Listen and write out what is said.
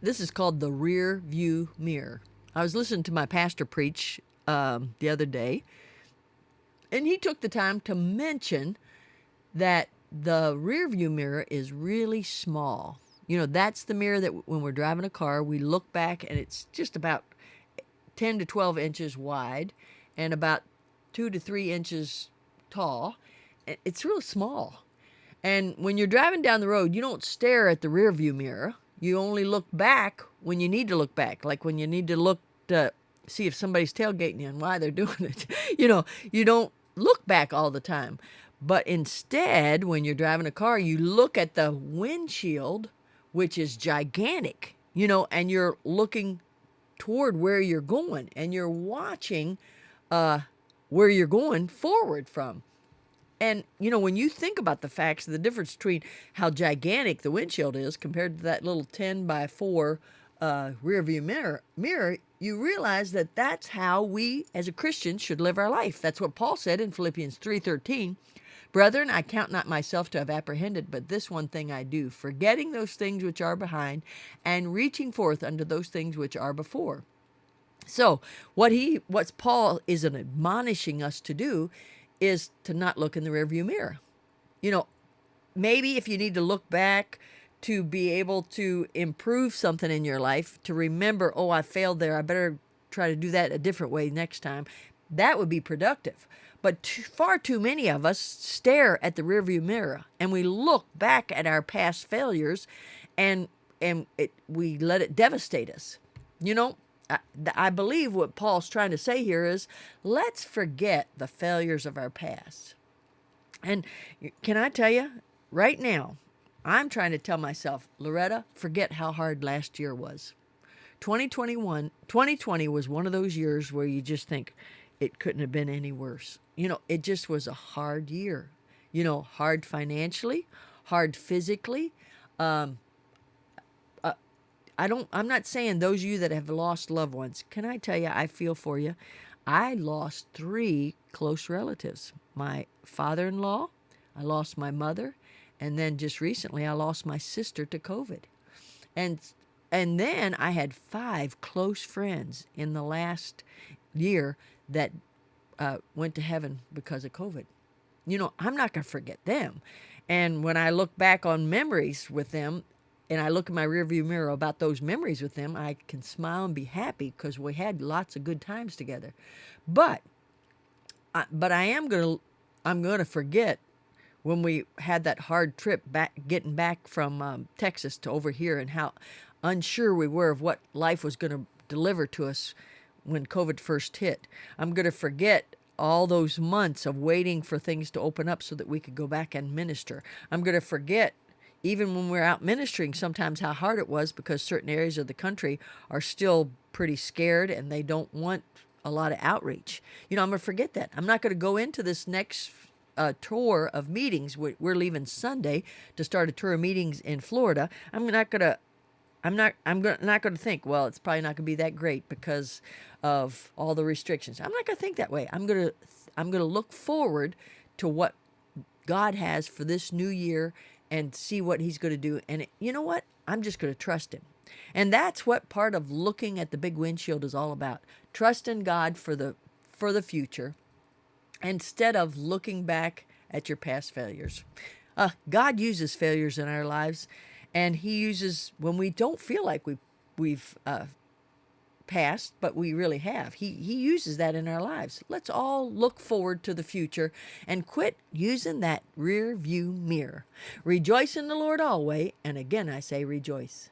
this is called the rear view mirror. I was listening to my pastor preach the other day, and he took the time to mention that the rear view mirror is really small. You know, that's the mirror that when we're driving a car, we look back and it's just about 10 to 12 inches wide and about 2 to 3 inches tall. It's real small. And when you're driving down the road, you don't stare at the rear view mirror. You only look back when you need to look back, like when you need to look to see if somebody's tailgating you and why they're doing it. You don't look back all the time. But instead, when you're driving a car, you look at the windshield, which is gigantic, and you're looking toward where you're going and you're watching where you're going forward from. And, when you think about the facts, the difference between how gigantic the windshield is compared to that little 10 by 4 rear view mirror, you realize that that's how we as a Christian should live our life. That's what Paul said in Philippians 3:13. Brethren, I count not myself to have apprehended, but this one thing I do, forgetting those things which are behind and reaching forth unto those things which are before. So what Paul is admonishing us to do is to not look in the rearview mirror. Maybe if you need to look back to be able to improve something in your life, to remember, oh, I failed there, I better try to do that a different way next time, that would be productive. But far too many of us stare at the rearview mirror and we look back at our past failures and we let it devastate us. I believe what Paul's trying to say here is let's forget the failures of our past. And can I tell you, right now, I'm trying to tell myself, Loretta, forget how hard last year was. 2020 was one of those years where you just think it couldn't have been any worse. It just was a hard year. Hard financially, hard physically. I'm not saying those of you that have lost loved ones. Can I tell you, I feel for you. I lost 3 close relatives. My father-in-law, I lost my mother, and then just recently I lost my sister to COVID. And then I had 5 close friends in the last year that went to heaven because of COVID. I'm not going to forget them. And when I look back on memories with them, and I look in my rearview mirror about those memories with them, I can smile and be happy because we had lots of good times together. But I'm going to forget when we had that hard trip getting back from Texas to over here and how unsure we were of what life was going to deliver to us when COVID first hit. I'm going to forget all those months of waiting for things to open up so that we could go back and minister. I'm going to forget, even when we're out ministering, sometimes how hard it was because certain areas of the country are still pretty scared and they don't want a lot of outreach. I'm going to forget that. I'm not going to go into this next tour of meetings. We're leaving Sunday to start a tour of meetings in Florida. I'm not going to think, well, it's probably not going to be that great because of all the restrictions. I'm not going to think that way. I'm going to look forward to what God has for this new year and see what he's going to do. And you know what? I'm just going to trust him. And that's what part of looking at the big windshield is all about. Trust in God for the future instead of looking back at your past failures. God uses failures in our lives, and he uses when we don't feel like we've passed, but we really have. He uses that in our lives. Let's all look forward to the future and quit using that rear view mirror. Rejoice in the Lord always, and again I say rejoice.